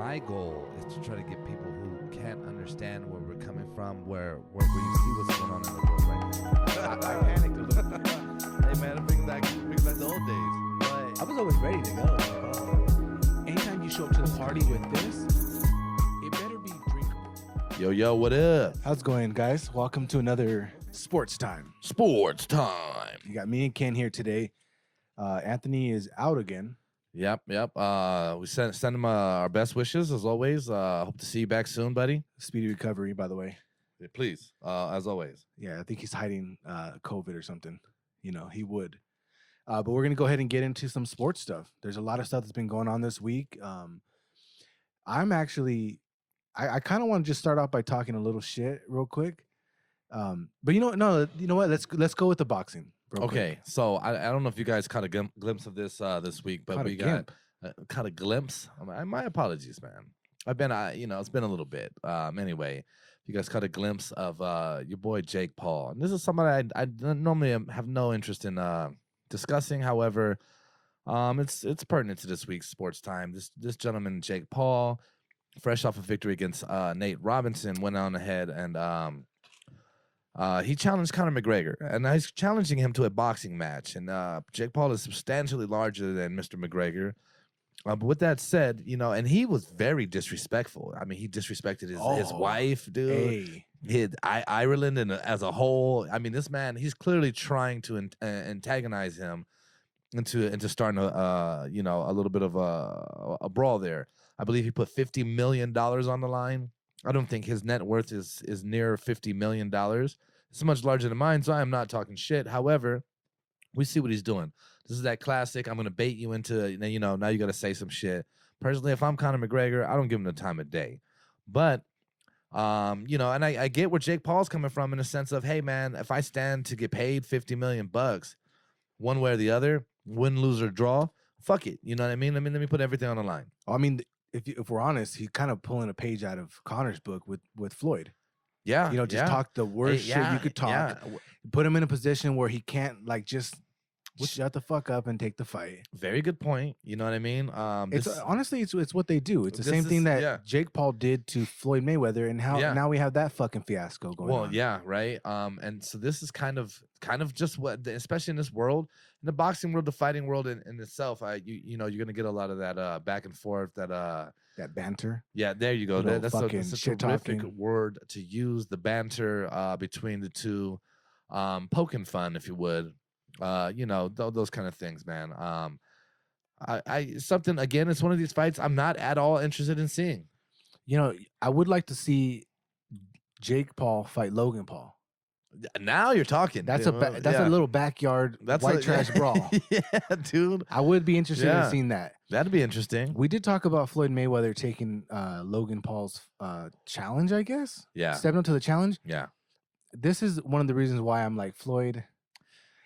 my goal is to try to get people who can't understand where we're coming from, where you see what's going on in the world right now. I panicked a little bit. Hey man, it brings back the old days. But I was always ready to go. Anytime you show up to the party with this, it better be drinkable. Yo, what up? How's it going, guys? Welcome to another Sports Time. Sports time. You got me and Ken here today. Anthony is out again. Yep. We send him our best wishes as always. Hope to see you back soon, buddy. Speedy recovery, by the way. Yeah, please, as always. Yeah, I think he's hiding COVID or something. You know, he would. But we're going to go ahead and get into some sports stuff. There's a lot of stuff that's been going on this week. I'm actually, I kind of want to just start off by talking a little shit real quick. But you know what? Let's go with the boxing. Okay, so I don't know if you guys caught a glimpse of this this week, but we got caught a glimpse. My apologies, man. I've been, it's been a little bit. Anyway, you guys caught a glimpse of your boy Jake Paul, and this is somebody I normally have no interest in discussing. However, it's pertinent to this week's Sports Time. This gentleman Jake Paul, fresh off a victory against Nate Robinson, went on ahead and he challenged Conor McGregor, and he's challenging him to a boxing match. And Jake Paul is substantially larger than Mr. McGregor. But with that said, and he was very disrespectful. I mean, he disrespected his wife, dude. Hey. Ireland and as a whole. I mean, this man, he's clearly trying to antagonize him into starting a little bit of a brawl there. I believe he put $50 million on the line. I don't think his net worth is near $50 million. It's much larger than mine, so I am not talking shit. However, we see what he's doing. This is that classic, I'm going to bait you into, now you got to say some shit. Personally, if I'm Conor McGregor, I don't give him the time of day. But, and I get where Jake Paul's coming from in the sense of, hey, man, if I stand to get paid $50 million one way or the other, win, lose, or draw, fuck it. You know what I mean? Let me put everything on the line. I mean, if we're honest, he's kind of pulling a page out of Conor's book with Floyd. Yeah. Just talk the worst shit you could talk. Yeah. Put him in a position where he can't just shut the fuck up and take the fight. Very good point. You know what I mean? Honestly, it's what they do. It's the same thing that Jake Paul did to Floyd Mayweather, and now we have that fucking fiasco going on. Well, yeah, right. And so this is kind of just what, especially in this world, in the boxing world, the fighting world in itself. You're gonna get a lot of that back and forth, that banter. Yeah, there you go. That's a terrific word to use. The banter between the two, poking fun, if you would. Those kind of things, man. Something, again, it's one of these fights I'm not at all interested in seeing. I would like to see Jake Paul fight Logan Paul. Now you're talking. That's a little backyard white trash brawl. Yeah, dude. I would be interested in seeing that. That'd be interesting. We did talk about Floyd Mayweather taking Logan Paul's challenge, I guess. Yeah. Stepping up to the challenge. Yeah. This is one of the reasons why I'm like, Floyd,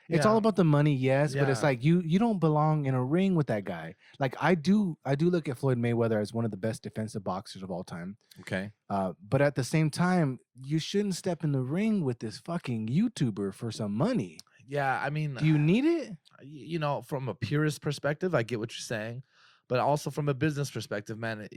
it's all about the money, yes, but it's like you don't belong in a ring with that guy. Like I do look at Floyd Mayweather as one of the best defensive boxers of all time. Okay. But at the same time, you shouldn't step in the ring with this fucking YouTuber for some money. Yeah, I mean, do you need it? From a purist perspective, I get what you're saying, but also from a business perspective, man.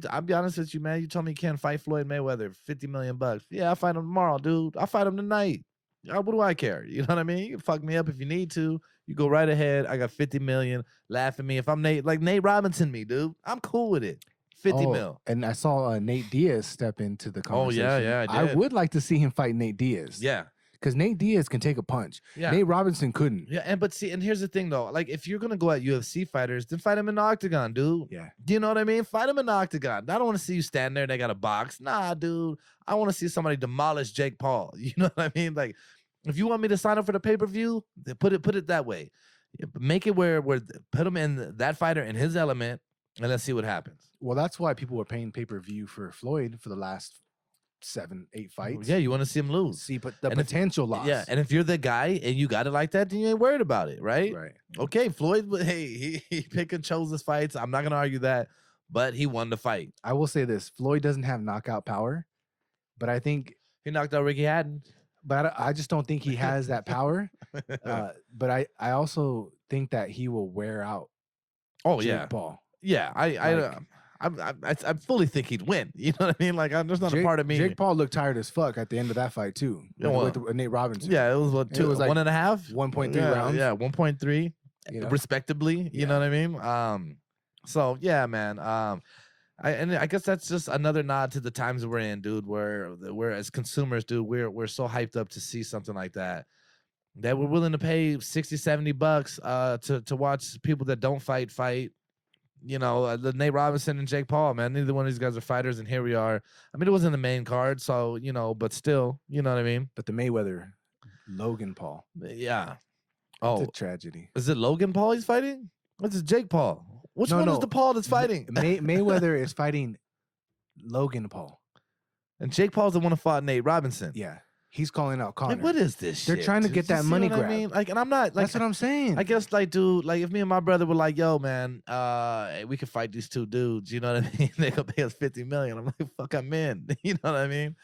I'll be honest with you, man. You told me you can't fight Floyd Mayweather, $50 million. Yeah, I'll fight him tomorrow, dude. I'll fight him tonight. What do I care? You know what I mean? You can fuck me up if you need to. You go right ahead. I got 50 million. Laugh at me. If I'm Nate Robinson me, dude, I'm cool with it. 50 mil. And I saw Nate Diaz step into the conversation. Oh, yeah, I would like to see him fight Nate Diaz. Yeah. Because Nate Diaz can take a punch. Yeah. Nate Robinson couldn't. Yeah, and here's the thing, though. Like, if you're going to go at UFC fighters, then fight him in the octagon, dude. Yeah. Do you know what I mean? Fight him in the octagon. I don't want to see you stand there and they got a box. Nah, dude. I want to see somebody demolish Jake Paul. You know what I mean? Like, if you want me to sign up for the pay-per-view, put it that way. Make it where put him in that fighter in his element, and let's see what happens. Well, that's why people were paying pay-per-view for Floyd for the last 7-8 fights. Yeah, you want to see him lose. But the potential loss. Yeah, and if you're the guy and you got it like that, then you ain't worried about it, right? Right. Okay, Floyd, he picked and chose his fights. I'm not going to argue that, but he won the fight. I will say this. Floyd doesn't have knockout power, but I think... He knocked out Ricky Hatton. But I just don't think he has that power. But I also think that he will wear out Jake Paul. Yeah, I fully think he'd win. You know what I mean? Like, there's not a part of me. Jake Paul looked tired as fuck at the end of that fight too. With Nate Robinson. Yeah, it was what, it was like 1.5, 1.3 rounds. Yeah, 1.3, respectively. You know what I mean? So yeah, man. I guess that's just another nod to the times we're in, dude. Where as consumers, dude, we're so hyped up to see something like that we're willing to pay $60-$70 to watch people that don't fight. You know, the Nate Robinson and Jake Paul, man. Neither one of these guys are fighters, and here we are. I mean, it wasn't the main card, so but still, you know what I mean. But the Mayweather, Logan Paul, yeah. It's a tragedy. Is it Logan Paul he's fighting? What's it, Jake Paul? Which one is the Paul that's fighting? Mayweather is fighting Logan Paul. And Jake Paul's the one who fought Nate Robinson. Yeah. He's calling out Conor. Like, what is this They're shit? trying to get that money grab. I mean? Like, and I'm not like that's what I'm saying. I guess like, dude, like if me and my brother were like, yo, man, hey, we could fight these two dudes, you know what I mean? They could pay us $50 million. I'm like, fuck, I'm in. You know what I mean?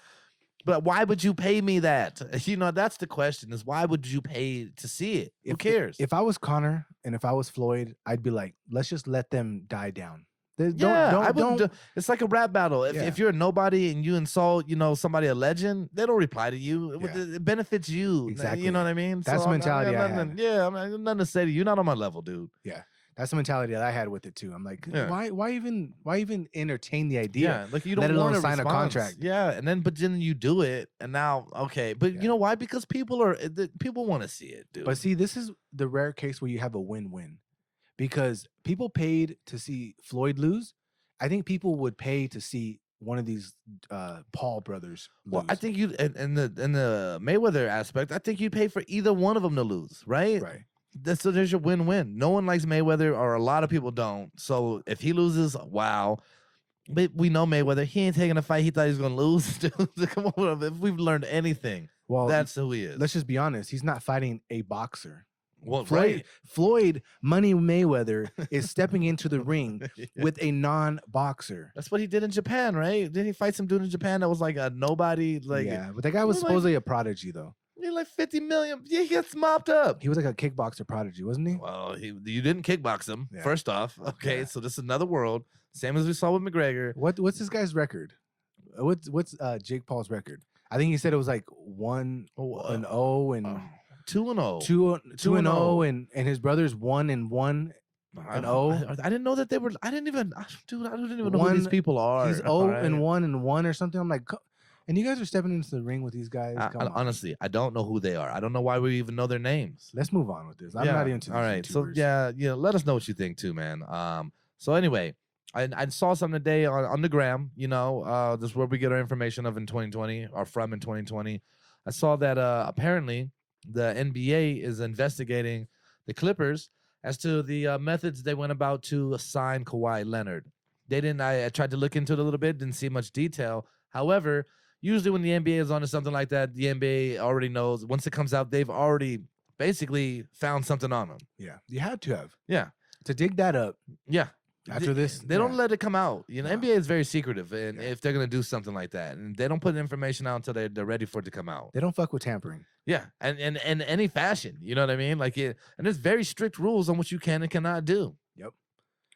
But why would you pay me that? You know, that's the question, is why would you pay to see it? Who cares? If I was Conor and if I was Floyd, I'd be like, let's just let them die down. Don't. It's like a rap battle. If you're a nobody and you insult, somebody a legend, they don't reply to you. It benefits you. Exactly. You know what I mean? That's the mentality I had. Yeah, I mean, nothing to say to you. You're not on my level, dude. Yeah. That's the mentality that I had with it too. I'm like, why even entertain the idea? Yeah, like you don't want to sign a contract. Yeah, but then you do it, and now but you know why? Because people want to see it, dude. But see, this is the rare case where you have a win-win, because people paid to see Floyd lose. I think people would pay to see one of these Paul brothers lose. Well, I think you in the Mayweather aspect, I think you'd pay for either one of them to lose, right? Right. So there's your win-win. No one likes Mayweather, or a lot of people don't. So if he loses, wow. But we know Mayweather. He ain't taking a fight he thought he was going to lose. Come on, if we've learned anything, that's who he is. Let's just be honest. He's not fighting a boxer. Well, Floyd Money Mayweather is stepping into the ring with a non-boxer. That's what he did in Japan, right? Didn't he fight some dude in Japan that was like a nobody? Like, yeah, but that guy was supposedly a prodigy, though. He like 50 million. Yeah, he gets mopped up. He was like a kickboxer prodigy, wasn't he? Well, you didn't kickbox him, first off. Okay, so this is another world. Same as we saw with McGregor. What's this guy's record? What's Jake Paul's record? I think he said it was like 1-0 and 2-0. 2-0, and his brother's 1-1 and 0. I didn't know that they were. I didn't even know who these people are. He's 0-1 or something. I'm like, and you guys are stepping into the ring with these guys. Honestly, I don't know who they are. I don't know why we even know their names. Let's move on with this. I'm not into. All right, YouTubers. so let us know what you think too, man. So anyway, I saw something today on the gram. This is where we get our information of in 2020 or from in 2020. I saw that apparently the NBA is investigating the Clippers as to the methods they went about to sign Kawhi Leonard. They didn't. I tried to look into it a little bit, didn't see much detail. However, usually when the NBA is onto something like that, the NBA already knows. Once it comes out, they've already basically found something on them. Yeah, you had to have. Yeah, to dig that up. Yeah. After this, they don't let it come out. NBA is very secretive, and if they're gonna do something like that, and they don't put information out until they're ready for it to come out. They don't fuck with tampering. Yeah, and any fashion, you know what I mean? Like and there's very strict rules on what you can and cannot do. Yep.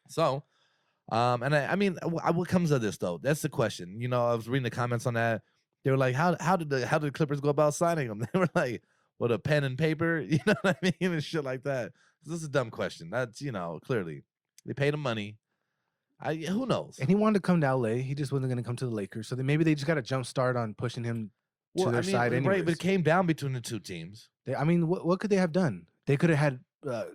So, and I mean, what comes of this though? That's the question. I was reading the comments on that. They were like, how did the Clippers go about signing them? They were like, what, a pen and paper? You know what I mean? And shit like that. This is a dumb question. That's clearly. They paid him money. Who knows? And he wanted to come to LA. He just wasn't going to come to the Lakers. So maybe they just got a jump start on pushing him to their side anyways. Right, but it came down between the two teams. What could they have done? They could have had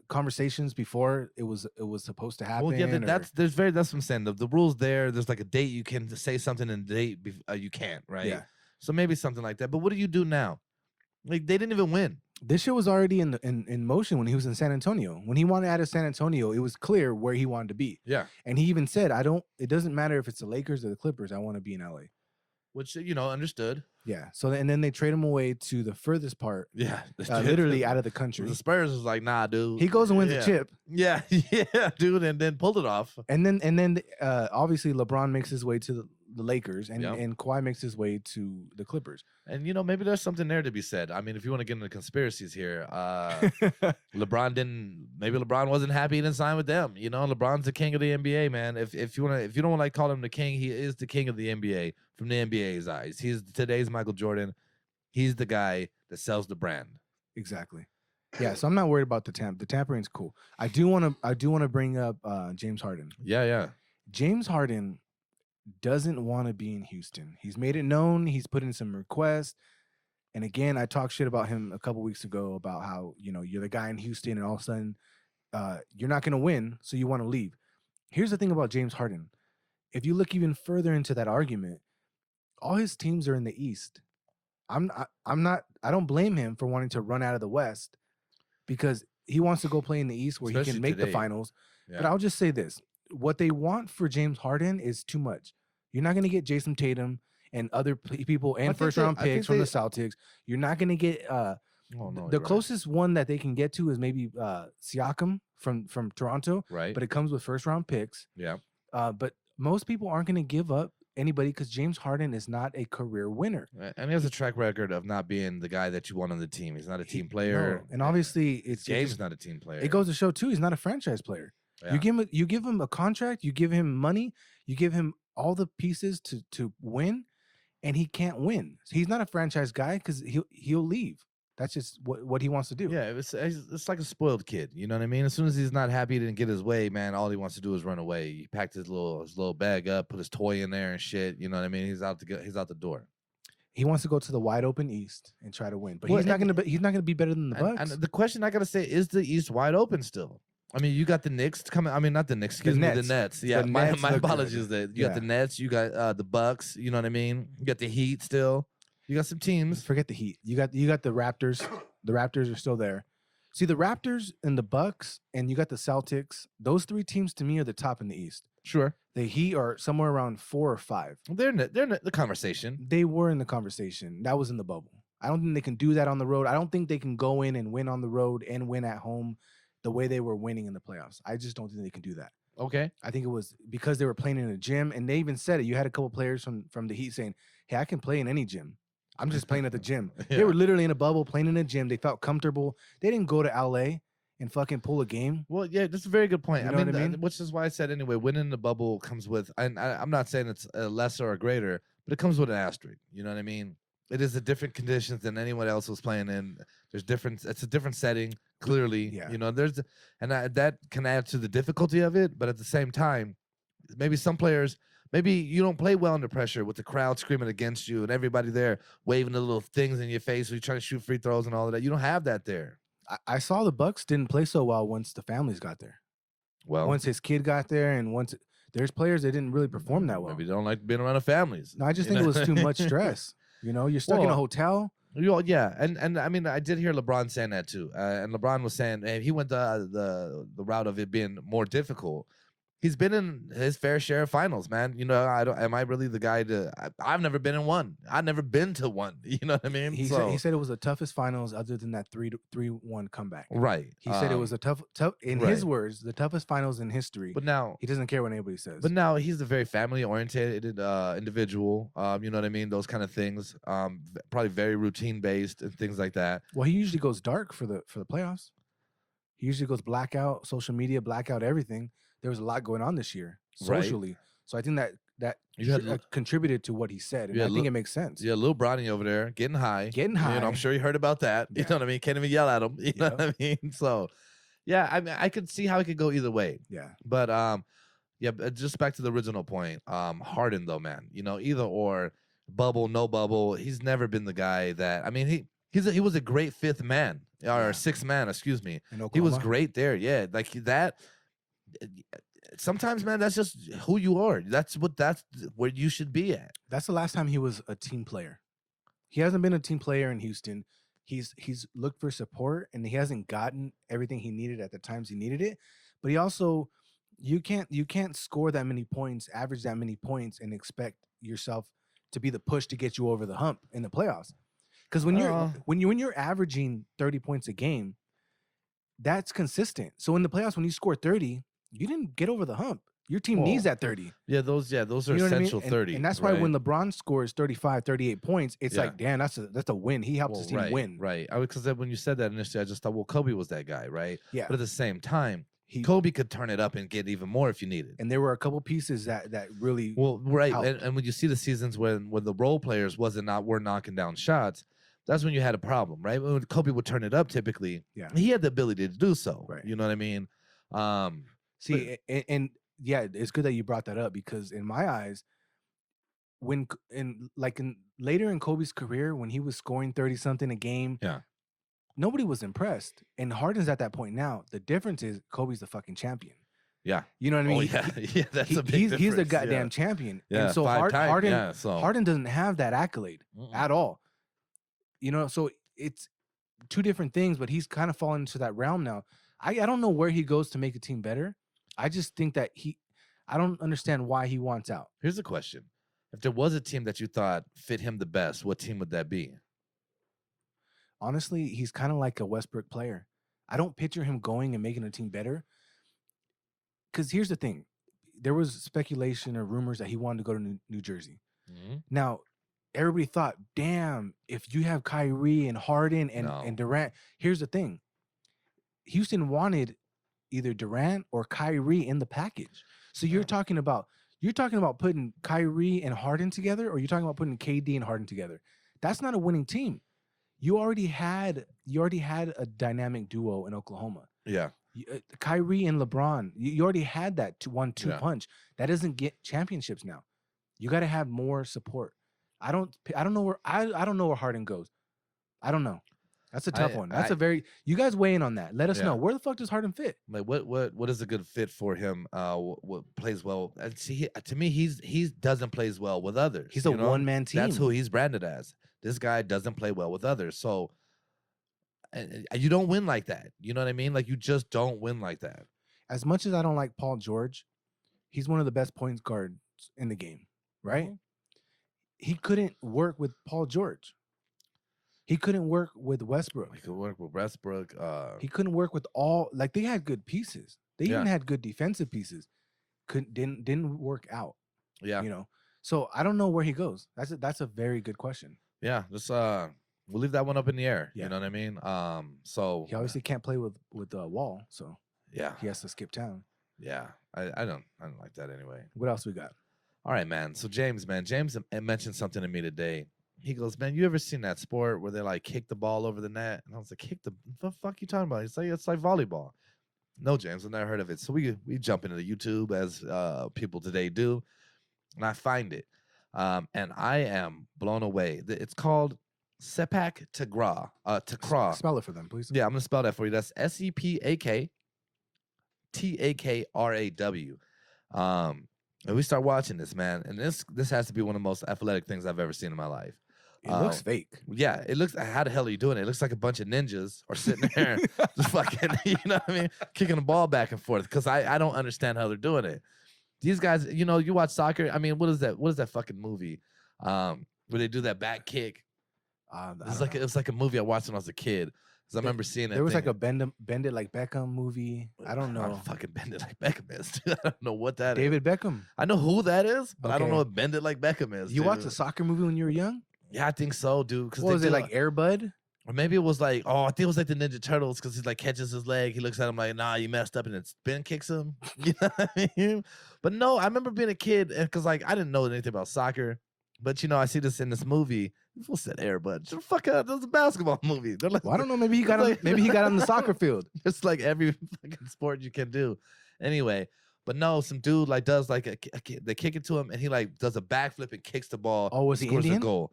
conversations before it was supposed to happen. Well, yeah, that's what I'm saying. The rules there's like a date you can say something and a date you can't, right? Yeah. So maybe something like that. But what do you do now? Like, they didn't even win. This shit was already in motion when he was in San Antonio. When he wanted out of San Antonio, it was clear where he wanted to be. Yeah. And he even said, it doesn't matter if it's the Lakers or the Clippers, I want to be in LA. Which, understood. Yeah. So and then they trade him away to the furthest part. Yeah. Literally out of the country. The Spurs was like, nah, dude. He goes and wins a chip. Yeah, yeah, dude, and then pulled it off. And then obviously LeBron makes his way to the Lakers, and Kawhi makes his way to the Clippers. And, maybe there's something there to be said. I mean, if you want to get into conspiracies here, LeBron wasn't happy he didn't sign with them. LeBron's the king of the NBA, man. If you don't like call him the king, he is the king of the NBA from the NBA's eyes. He's today's Michael Jordan. He's the guy that sells the brand. Exactly. Yeah, so I'm not worried about the tampering's cool. I do want to bring up James Harden. Yeah. James Harden doesn't want to be in Houston. He's made it known. He's put in some requests. And again, I talked shit about him a couple weeks ago about how, you're the guy in Houston and all of a sudden you're not going to win, so you want to leave. Here's the thing about James Harden. If you look even further into that argument, all his teams are in the East. I don't blame him for wanting to run out of the West because he wants to go play in the East where Especially he can make today. the finals. Yeah. But I'll just say this. What they want for James Harden is too much. You're not going to get Jason Tatum and other people and first-round picks from the Celtics. You're not going to get the closest one that they can get to is maybe Siakam from Toronto. Right. But it comes with first-round picks. Yeah. But most people aren't going to give up anybody because James Harden is not a career winner. And he has a track record of not being the guy that you want on the team. He's not a team player. No. And obviously, James not a team player. It goes to show, too, he's not a franchise player. Yeah. You give him a contract, you give him money, you give him all the pieces to win, and he can't win. He's not a franchise guy because he'll leave. That's just what he wants to do. Yeah, it's like a spoiled kid. You know what I mean? As soon as he's not happy, he didn't get his way, man, all he wants to do is run away. He packed his little bag up, put his toy in there and shit. You know what I mean? He's out the door. He wants to go to the wide open East and try to win, but he's not gonna be better than the Bucks. And the question I gotta say is the East wide open still? I mean, you got the Knicks coming. I mean, not the Knicks. Excuse me, the Nets. Yeah, my apologies. You got the Nets. You got the Bucks. You know what I mean? You got the Heat still. You got some teams. Forget the Heat. You got the Raptors. The Raptors are still there. See, the Raptors and the Bucks, and you got the Celtics. Those three teams to me are the top in the East. Sure. The Heat are somewhere around 4 or 5. They're in the conversation. They were in the conversation. That was in the bubble. I don't think they can do that on the road. I don't think they can go in and win on the road and win at home the way they were winning in the playoffs. I just don't think they can do that. Okay. I think it was because they were playing in a gym, and they even said it. You had a couple players from the Heat saying, "Hey, I can play in any gym. I'm just playing at the gym." Yeah. They were literally in a bubble playing in a gym. They felt comfortable. They didn't go to LA and fucking pull a game. Well, yeah, that's a very good point. You know what I mean? Which is why I said anyway, winning the bubble comes with, and I'm not saying it's a lesser or greater, but it comes with an asterisk. You know what I mean? It is a different conditions than anyone else was playing in. It's a different setting, clearly. Yeah. That can add to the difficulty of it, but at the same time, maybe some players, maybe you don't play well under pressure with the crowd screaming against you and everybody there waving the little things in your face when you're trying to shoot free throws and all of that. You don't have that there. I saw the Bucks didn't play so well once the families got there. Well, once his kid got there, and once there's players that didn't really perform that well. Maybe they don't like being around the families. No, I just think it was too much stress. You're stuck in a hotel. Yeah, and I mean, I did hear LeBron saying that too. And LeBron was saying he went the route of it being more difficult. He's been in his fair share of finals, man. Am I really the guy I've never been in one. I've never been to one. You know what I mean? He said it was the toughest finals other than that 3-1 comeback. Right. He said it was a tough in his words, the toughest finals in history. But now he doesn't care what anybody says. But now he's a very family oriented individual. You know what I mean? Those kind of things. Probably very routine based and things like that. Well, he usually goes dark for the playoffs. He usually goes blackout, social media, blackout, everything. There was a lot going on this year socially. Right. So I think that contributed to what he said. And I think it makes sense. Yeah, little Bronny over there getting high. I'm sure you heard about that. Yeah. You know what I mean? Can't even yell at him. You know what I mean? So, yeah, I mean, I could see how it could go either way. Yeah. But, just back to the original point. Harden, though, man. Either or, bubble, no bubble. He's never been the guy that, I mean, he was a great fifth man. Or sixth man, excuse me. He was great there. Yeah, like that. Sometimes, man, that's just who you are. That's where you should be at. That's the last time he was a team player. He hasn't been a team player in Houston. He's looked for support, and he hasn't gotten everything he needed at the times he needed it. But he also, you can't score that many points, average that many points, and expect yourself to be the push to get you over the hump in the playoffs. Because when you're averaging 30 points a game, that's consistent. So in the playoffs, when you score 30, you didn't get over the hump. Your team needs that 30. Yeah, those are essential 30. And that's why when LeBron scores 35, 38 points, it's like, damn, that's a win. He helps his team win. Right. Because when you said that initially, I just thought, well, Kobe was that guy, right? Yeah. But at the same time, Kobe could turn it up and get even more if you needed. And there were a couple pieces that really helped. And when you see the seasons when the role players were knocking down shots, that's when you had a problem, right? When Kobe would turn it up, typically, he had the ability to do so. Right. You know what I mean? Yeah, it's good that you brought that up because in my eyes, later in Kobe's career, when he was scoring 30-something a game, nobody was impressed. And Harden's at that point now. The difference is Kobe's the fucking champion. Yeah. You know what I mean? That's a big difference. He's the goddamn champion. Yeah, and so Harden doesn't have that accolade at all. You know, so it's two different things, but he's kind of fallen into that realm now. I don't know where he goes to make a team better. I just think that I don't understand why he wants out. Here's the question. If there was a team that you thought fit him the best, what team would that be? Honestly, he's kind of like a Westbrook player. I don't picture him going and making a team better. Because here's the thing. There was speculation or rumors that he wanted to go to New Jersey. Mm-hmm. Now, everybody thought, damn, if you have Kyrie and Harden and Durant, here's the thing. Houston wanted either Durant or Kyrie in the package. So you're talking about putting Kyrie and Harden together, or you're talking about putting KD and Harden together. That's not a winning team. You already had a dynamic duo in Oklahoma. Yeah. Kyrie and LeBron. You already had that 1-2 punch. That doesn't get championships now. You got to have more support. I don't know where Harden goes. I don't know. That's a tough one. That's you guys weigh in on that. Let us know. Where the fuck does Harden fit? Like what is a good fit for him? What plays well? See, to me, he doesn't play well with others. He's a one-man team. That's who he's branded as. This guy doesn't play well with others. So you don't win like that. You know what I mean? Like you just don't win like that. As much as I don't like Paul George, he's one of the best point guards in the game, right? Mm-hmm. He couldn't work with Paul George. He couldn't work with Westbrook. He could work with Westbrook. He couldn't work with they had good pieces. They even had good defensive pieces. Didn't work out. Yeah. You know. So I don't know where he goes. That's a very good question. Yeah. Just we'll leave that one up in the air. Yeah. You know what I mean? So he obviously can't play with Wall, so yeah. He has to skip town. Yeah. I don't like that anyway. What else we got? All right, man. So James mentioned something to me today. He goes, man, you ever seen that sport where they like kick the ball over the net? And I was like, the fuck you talking about? He's like, it's like volleyball. No, James, I've never heard of it. So we jump into the YouTube as people today do, and I find it, and I am blown away. It's called Sepak Takraw. Spell it for them, please. Yeah, I'm gonna spell that for you. That's SEPAK TAKRAW. And we start watching this, man, and this has to be one of the most athletic things I've ever seen in my life. It looks fake. Yeah, it looks. How the hell are you doing it? It looks like a bunch of ninjas are sitting there, just fucking, you know what I mean, kicking the ball back and forth. Because I don't understand how they're doing it. These guys, you know, you watch soccer. I mean, what is that? What is that fucking movie where they do that back kick? It was like a movie I watched when I was a kid. Because I remember seeing it. There was like a Bend It Like Beckham movie. I don't know. I don't fucking Bend It Like Beckham is. Dude. I don't know what that David is. Beckham. I know who that is, but I don't know what Bend It Like Beckham is. You watched a soccer movie when you were young? Yeah, I think so, dude. What was it, like Air Bud? Or maybe it was like, I think it was like the Ninja Turtles because he like catches his leg. He looks at him like, nah, you messed up, and then spin kicks him. You know what I mean? But no, I remember being a kid because like I didn't know anything about soccer. But you know, I see this in this movie. People said Air Bud. Shut the fuck up. That was a basketball movie. They're like, well, I don't know. Maybe he got on the soccer field. It's like every fucking sport you can do. Anyway, but no, some dude like does like they kick it to him, and he like does a backflip and kicks the ball. Oh, was he Indian? A goal.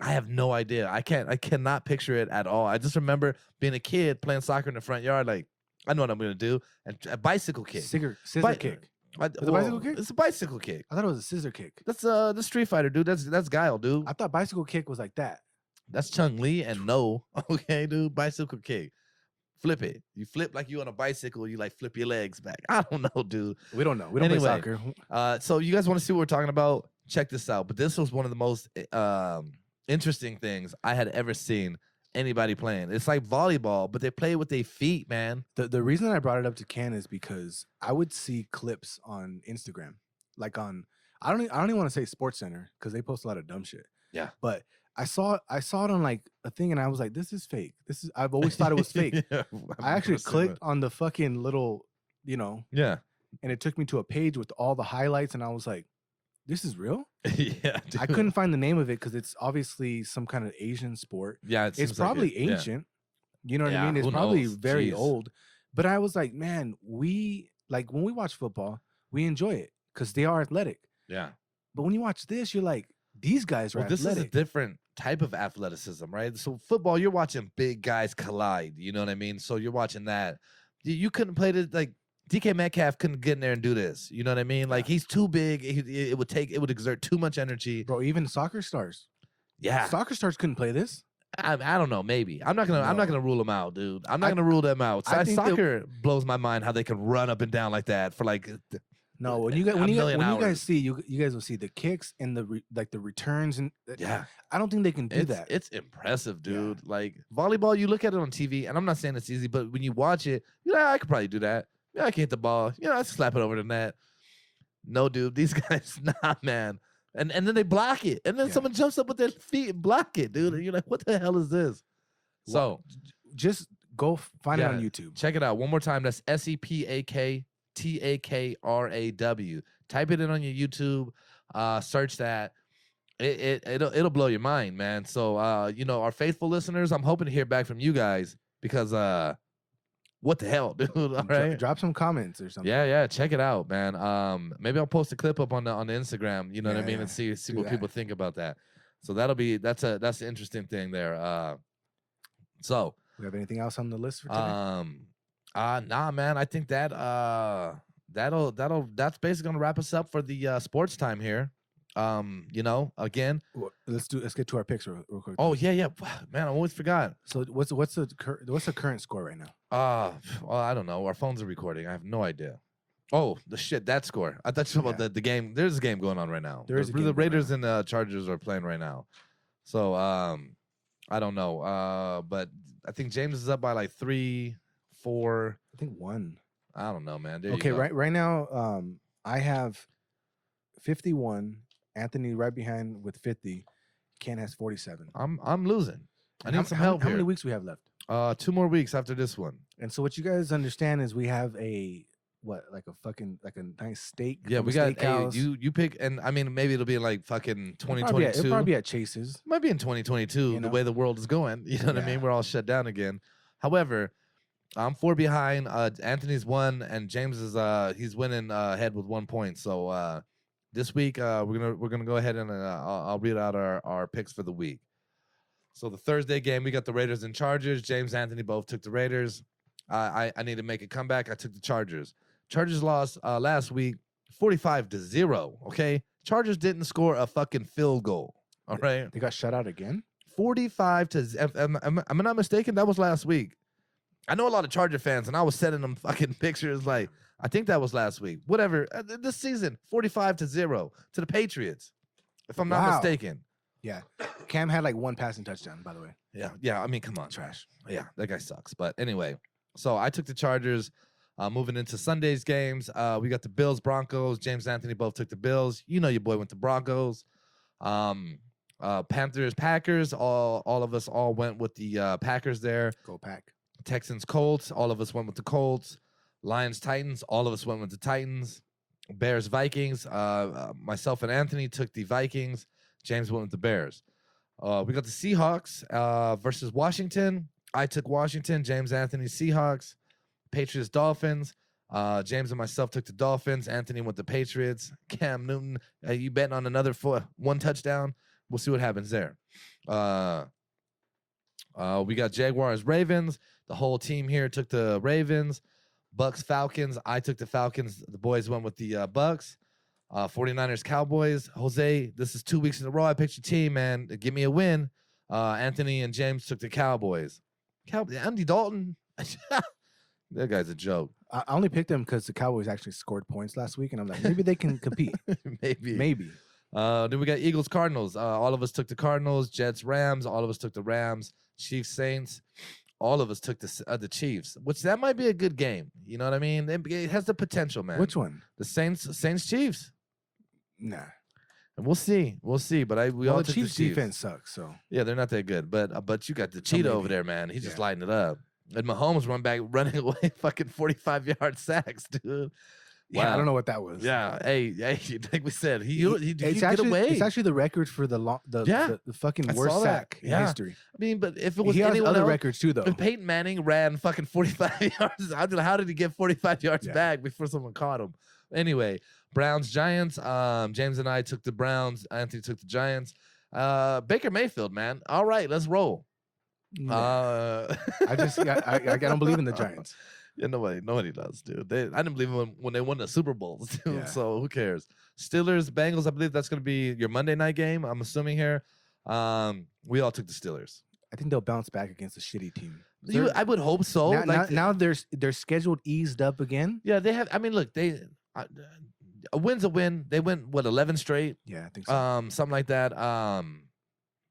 I have no idea. I cannot picture it at all. I just remember being a kid playing soccer in the front yard. Like, I know what I'm gonna do. And a bicycle kick. Scissor kick. The bicycle kick? It's a bicycle kick. I thought it was a scissor kick. That's the Street Fighter, dude. That's Guile, dude. I thought bicycle kick was like that. That's Chung Li and no. Okay, dude. Bicycle kick. Flip it. You flip like you on a bicycle. You like flip your legs back. I don't know, dude. We don't know. We don't play soccer. So you guys want to see what we're talking about? Check this out. But this was one of the most interesting things I had ever seen anybody playing. It's like volleyball, but they play with their feet, man. The reason I brought it up to Ken is because I would see clips on Instagram, like on I don't even want to say Sports Center because they post a lot of dumb shit. Yeah. But I saw it on like a thing and I was like, this is fake. I've always thought it was fake. Yeah, I actually clicked on the fucking little, yeah, and it took me to a page with all the highlights and I was like, this is real? yeah. Dude. I couldn't find the name of it because it's obviously some kind of Asian sport. Yeah, it's probably ancient. You know what I mean? It's probably very old. But I was like, man, when we watch football, we enjoy it because they are athletic. Yeah. But when you watch this, you're like, these guys are athletic. This is a different type of athleticism, right? So football, you're watching big guys collide. You know what I mean? So you're watching that. You couldn't play this, like DK Metcalf couldn't get in there and do this. You know what I mean? Like he's too big. It would exert too much energy. Bro, even soccer stars. Yeah. Soccer stars couldn't play this. I don't know. Maybe I'm not gonna rule them out, dude. I'm not gonna rule them out. Soccer blows my mind how they can run up and down like that for like. No, when you guys see you guys will see the kicks and the returns and yeah. I don't think they can do that. It's impressive, dude. Yeah. Like volleyball, you look at it on TV, and I'm not saying it's easy, but when you watch it, you're like, I could probably do that. Yeah, I can hit the ball. I slap it over the net. No, dude, these guys, nah, man. And then they block it. And then someone jumps up with their feet and block it, dude. And you're like, what the hell is this? So just go find it on YouTube. Check it out. One more time. That's Sepaktakraw. Type it in on your YouTube. Search that. It'll blow your mind, man. So our faithful listeners, I'm hoping to hear back from you guys because what the hell, dude? All right, drop some comments or something. Yeah, check it out, man. Maybe I'll post a clip up on the Instagram. You know what I mean, and see what people think about that. So that's an interesting thing there. So we have anything else on the list for today? Nah, man. I think that's basically gonna wrap us up for the sports time here. Again, let's get to our picks real quick. Oh yeah, man, I always forgot. So what's the current score right now? Well, I don't know. Our phones are recording. I have no idea. Oh, that score. I thought you were about the game. There's a game going on right now. The Raiders and the Chargers are playing right now. So I don't know. But I think James is up by like 3-4. I think 1. I don't know, man. Okay, right now, I have 51. Anthony right behind with 50. Ken has 47. I'm losing. I need some help. How many weeks we have left? 2 more weeks after this one. And so what you guys understand is we have a nice steak. Yeah, we got you pick, and I mean maybe it'll be in like fucking 2022. It'll probably be at Chase's. It might be in 2022. The way the world is going. You know what I mean? We're all shut down again. However, I'm 4 behind. Anthony's 1, and James is he's winning ahead with 1 point. So this week we're gonna go ahead and I'll read out our picks for the week. So the Thursday game, we got the Raiders and Chargers. James, Anthony both took the Raiders. I need to make a comeback. I took the Chargers. Chargers lost last week 45-0. Okay, Chargers didn't score a fucking field goal. All right, they got shut out again. 45 to. Am I not mistaken? That was last week. I know a lot of Charger fans, and I was sending them fucking pictures like, I think that was last week. Whatever. This season, 45-0 to the Patriots, if I'm not mistaken. Yeah. Cam had like 1 passing touchdown, by the way. Yeah. I mean, come on, trash. Yeah, that guy sucks. But anyway, so I took the Chargers. Moving into Sunday's games, we got the Bills, Broncos. James, Anthony both took the Bills. Your boy went to Broncos. Panthers, Packers. All of us all went with the Packers there. Go Pack. Texans, Colts. All of us went with the Colts. Lions, Titans. All of us went with the Titans. Bears, Vikings. Myself and Anthony took the Vikings. James went with the Bears. We got the Seahawks versus Washington. I took Washington. James, Anthony, Seahawks. Patriots, Dolphins. James and myself took the Dolphins. Anthony went the Patriots. Cam Newton, you betting on another 1 touchdown? We'll see what happens there. We got Jaguars, Ravens. The whole team here took the Ravens. Bucks, Falcons. I took the Falcons. The boys went with the Bucks. 49ers, Cowboys. Jose, this is 2 weeks in a row. I picked your team, man. Give me a win. Anthony and James took the Cowboys. Andy Dalton. That guy's a joke. I only picked them because the Cowboys actually scored points last week, and I'm like, maybe they can compete. Maybe. Then we got Eagles, Cardinals. All of us took the Cardinals. Jets, Rams. All of us took the Rams. Chiefs Saints. All of us took the Chiefs, which that might be a good game. You know what I mean? It has the potential, man. Which one? The Saints Chiefs. Nah. And we'll see. But we all the took Chiefs' the Chiefs. defense sucks. So yeah, they're not that good. But you got the cheetah over there, man. He's just lighting it up. And Mahomes running away, fucking 45-yard sacks, dude. Yeah, wow. I don't know what that was. Yeah, hey, like we said, he get away. It's actually the record for the fucking worst sack in history. I mean, but if it was he has anyone other else, records too, though. If Peyton Manning ran fucking 45 yards, how did he get 45 yards back before someone caught him? Anyway, Browns Giants. James and I took the Browns. Anthony took the Giants. Baker Mayfield, man. All right, let's roll. I don't believe in the Giants. Yeah, nobody does, dude. I didn't believe them when they won the Super Bowls, dude. Yeah. So who cares? Steelers, Bengals. I believe that's going to be your Monday night game. I'm assuming here. We all took the Steelers. I think they'll bounce back against a shitty team. I would hope so. Now their schedule eased up again. Yeah, they have. I mean, look, a win's a win. They went 11 straight. Yeah, I think so. Something like that.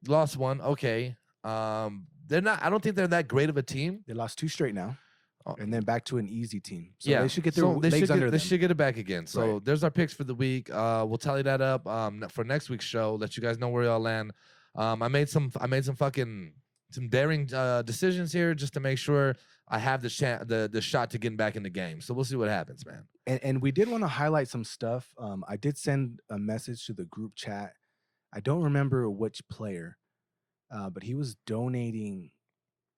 Lost one. Okay. They're not. I don't think they're that great of a team. They lost 2 straight now. And then back to an easy team. So they should get their legs under them. They should get it back again. So there's our picks for the week. We'll tally that up for next week's show. Let you guys know where y'all land. I made some fucking daring decisions here just to make sure I have the shot to getting back in the game. So we'll see what happens, man. And we did want to highlight some stuff. I did send a message to the group chat. I don't remember which player, but he was donating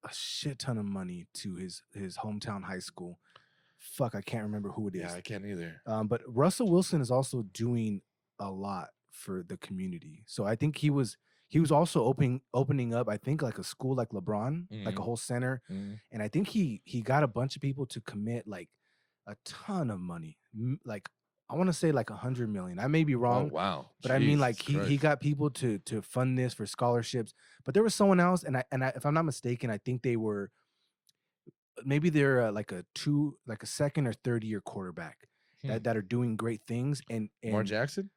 a shit ton of money to his hometown high school. Fuck, I can't remember who it is. Yeah, I can't either. But Russell Wilson is also doing a lot for the community. So I think he was also opening up, I think, like a school like LeBron, like a whole center. And I think he got a bunch of people to commit like a ton of money. Like I want to say like 100 million. I may be wrong. Oh, wow. But Jesus, I mean, like he got people to fund this for scholarships. But there was someone else, and I if I'm not mistaken, I think they're like a second or third year quarterback that are doing great things. And Lamar Jackson?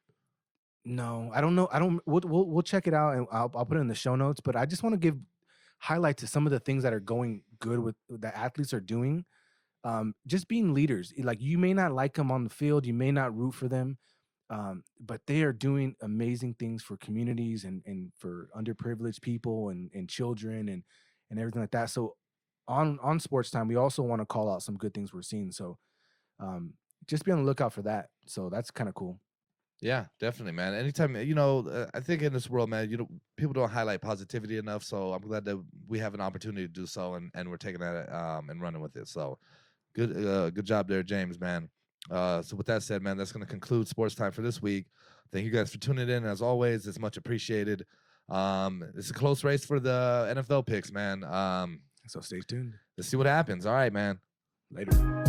No, I don't know. We'll check it out, and I'll put it in the show notes. But I just want to give highlight to some of the things that are going good with the athletes are doing. Just being leaders. Like, you may not like them on the field, you may not root for them, but they are doing amazing things for communities and for underprivileged people and children and everything like that. So on Sports Time, we also want to call out some good things we're seeing. So just be on the lookout for that. So that's kind of cool. Yeah, definitely, man. Anytime, I think in this world, man, people don't highlight positivity enough. So I'm glad that we have an opportunity to do so, and we're taking that and running with it. So good job there, James, man. So with that said, man, that's going to conclude Sports Time for this week. Thank you guys for tuning in. As always, it's much appreciated. It's a close race for the NFL picks, man. So stay tuned. Let's see what happens. All right, man. Later.